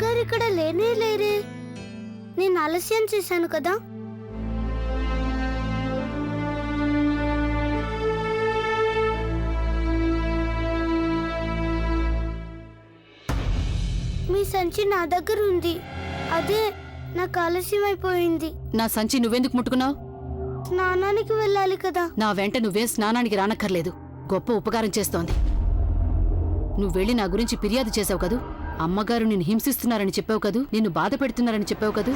అమ్మగారు ఇక్కడ లేనే లేరే. నేను ఆలస్యం చేశాను కదా. మీ సంచి నా దగ్గర ఉంది. అదే నాకు ఆలస్యం అయిపోయింది. నా సంచి నువ్వెందుకు ముట్టుకున్నావు? స్నానానికి వెళ్ళాలి కదా. నా వెంట నువ్వేం స్నానానికి రానక్కర్లేదు. గొప్ప ఉపకారం చేస్తోంది. నువ్వు వెళ్ళి నా గురించి ఫిర్యాదు చేసావు కదూ. అమ్మగారు నిన్ను హింసిస్తున్నారని చెప్పావు కదూ. నిన్ను బాధ పెడుతున్నారని చెప్పావు కదూ.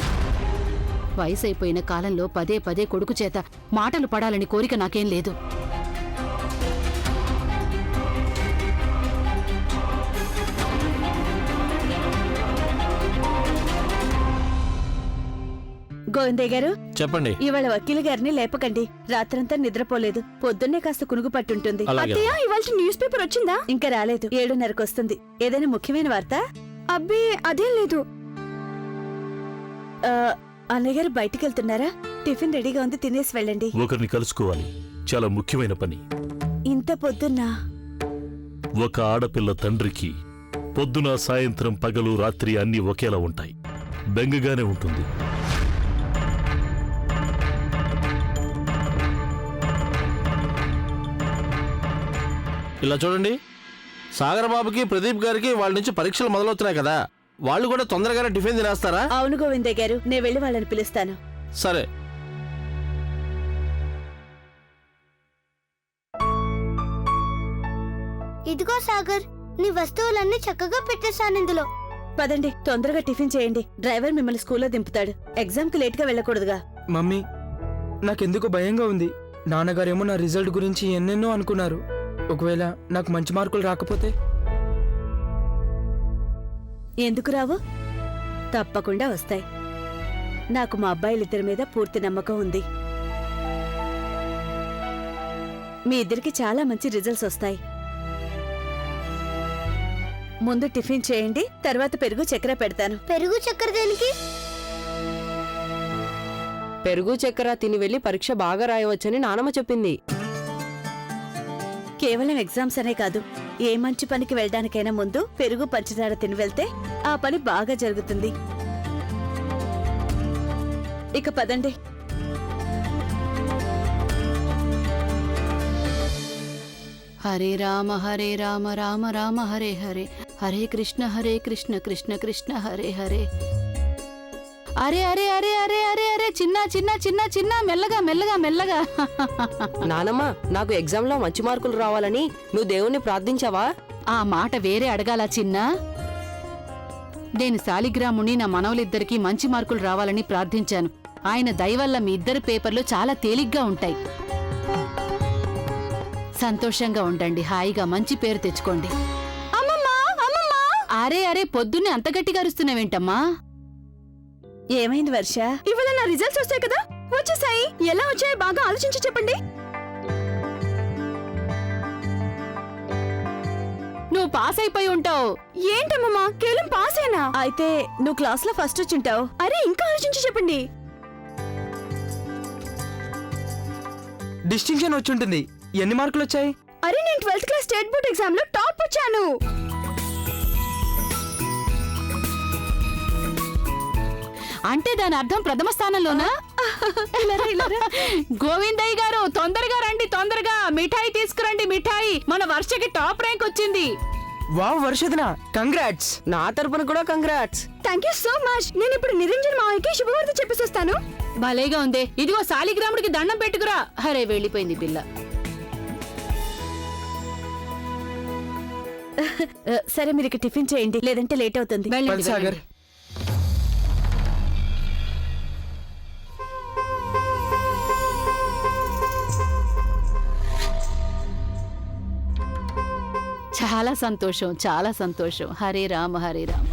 వయసైపోయిన కాలంలో పదే పదే కొడుకు చేత మాటలు పడాలని కోరిక నాకేం లేదు. గోవిందయ్య గారు, చెప్పండి. ఇవాళ వకీలు గారిని లేపకండి. రాత్రంతా నిద్రపోలేదు. పొద్దున్నే కాస్త కునుగు పట్టుంటుంది. అలాగే. ఇవాళ న్యూస్ పేపర్ వచ్చిందా? ఇంకా రాలేదు. 7:30కు వస్తుంది. ఏదైనా ముఖ్యమైన వార్త? అబ్బే అదేం లేదు. అన్నయ్య గారు బయటికి వెళ్తున్నారా? టిఫిన్ రెడీగా ఉంది, తినేసి వెళ్ళండి. ఒకరిని కలుసుకోవాలి, చాలా ముఖ్యమైన పని. ఇంత పొద్దున్నా? ఒక ఆడపిల్ల తండ్రికి పొద్దున, సాయంత్రం, పగలు, రాత్రి అన్నీ ఒకేలా ఉంటాయి. బెంగగానే ఉంటుంది. ఇలా చూడండి, సాగర్ బాబుకి, ప్రదీప్ గారికి వాళ్ళ నుంచి పరీక్షలు మొదలవుతున్నాయి కదా. వాళ్ళు కూడా తొందరగానే టిఫిన్ తినేస్తారా? అవును గోవిందయ్య గారు, నేను వెళ్ళి వాళ్ళని పిలుస్తాను. సరే. ఇదిగో సాగర్, నీ వస్తువులన్నీ చక్కగా పెట్టేశాను ఇందులో. పదండి, తొందరగా టిఫిన్ చేయండి. డ్రైవర్ మిమ్మల్ని స్కూల్లో దింపుతాడు. ఎగ్జామ్కి లేట్గా వెళ్ళకూడదుగా. మమ్మీ, నాకెందుకో భయంగా ఉంది. నాన్నగారేమో నా రిజల్ట్ గురించి ఎన్నెన్నో అనుకున్నారు. ఒకవేళ నాకు మంచి మార్కులు రాకపోతే? ఎందుకు రావు? తప్పకుండా వస్తాయి. నాకు మా అబ్బాయిలిద్దరి మీద పూర్తి నమ్మకం ఉంది. మీ ఇద్దరికి చాలా మంచి రిజల్ట్స్ వస్తాయి. ముందు టిఫిన్ చేయండి, తర్వాత పెరుగు చక్కెర పెడతాను. పెరుగు చక్కెర దేనికి? పెరుగు చక్కెర తిని వెళ్లి పరీక్ష బాగా రాయవచ్చని నానమ్మ చెప్పింది. కేవలం ఎగ్జామ్స్ అనే కాదు, ఏ మంచి పనికి వెళ్ళడానికైనా ముందు పెరుగు పంచదార తిని వెళ్తే ఆ పని బాగా జరుగుతుంది. ఇక పదండి. హరే రామ రామ రామ హరే హరే, హరే కృష్ణ కృష్ణ కృష్ణ హరే హరే. అరే అరే అరే అరే అరే అరే, చిన్న చిన్న చిన్న చిన్న, మెల్లగా మెల్లగా మెల్లగా. నానమ్మ, నాకు ఎగ్జామ్ లో మంచి మార్కులు రావాలని నువ్వు దేవుణ్ణి ప్రార్థించావా? ఆ మాట వేరే అడగాల చిన్నా? నేను శాలిగ్రాముని, నా మనవలిద్దరికీ మంచి మార్కులు రావాలని ప్రార్థించాను. ఆయన దయవల్ల మీ ఇద్దరు పేపర్లు చాలా తేలిగ్గా ఉంటాయి. సంతోషంగా ఉండండి, హాయిగా మంచి పేరు తెచ్చుకోండి. అరే అరే, పొద్దున్నే అంత గట్టిగా అరుస్తున్నావేంటమ్మా? ఏమైంది వర్ష? ఇవాళ నా రిజల్ట్స్ వస్తాయి కదా. వచ్చేసాయి. ఎలా వచ్చాయి బాగా ఆలోచించి చెప్పండి. నువ్వు పాస్ అయిపోయి ఉంటావు. ఏంటమ్మా, కేవలం పాస్ అయినా? అయితే నువ్వు క్లాస్ లో ఫస్ట్ వచ్చింటావు. అరే ఇంకా ఆలోచించి చెప్పండి. డిస్టింక్షన్ వచ్చుంటుంది. ఎన్ని మార్కులు వచ్చాయి? అరే నేను 12th class state board exam లో టాప్ వచ్చాను. అంటే దాని అర్థం ప్రథమ స్థానంలోనా? గోవిందయ్య గారు, తొందరగా రండి, తొందరగా మిఠాయి తీసుకురండి. మిఠాయి, మన వర్షకి టాప్ ర్యాంక్ వచ్చింది. వావ్ వర్షదినా, కంగ్రాట్స్. నా తరపున కూడా congrats. Thank you so much. నేను ఇప్పుడు నిరంజన్ మావయ్యకి శుభవార్త చెప్పేసి వస్తాను. భలేగా ఉంది. ఇదిగో శాలిగ్రాముడికి దండం పెట్టుకురా. హరే, వెళ్ళిపోయింది పిల్ల. సరే, మీరు ఇక టిఫిన్ చేయండి, లేదంటే లేట్ అవుతుంది. వెళ్ళండి, సాగర్. వెళ్ళండి. చాలా సంతోషం, చాలా సంతోషం. హరే రామ హరే రామ.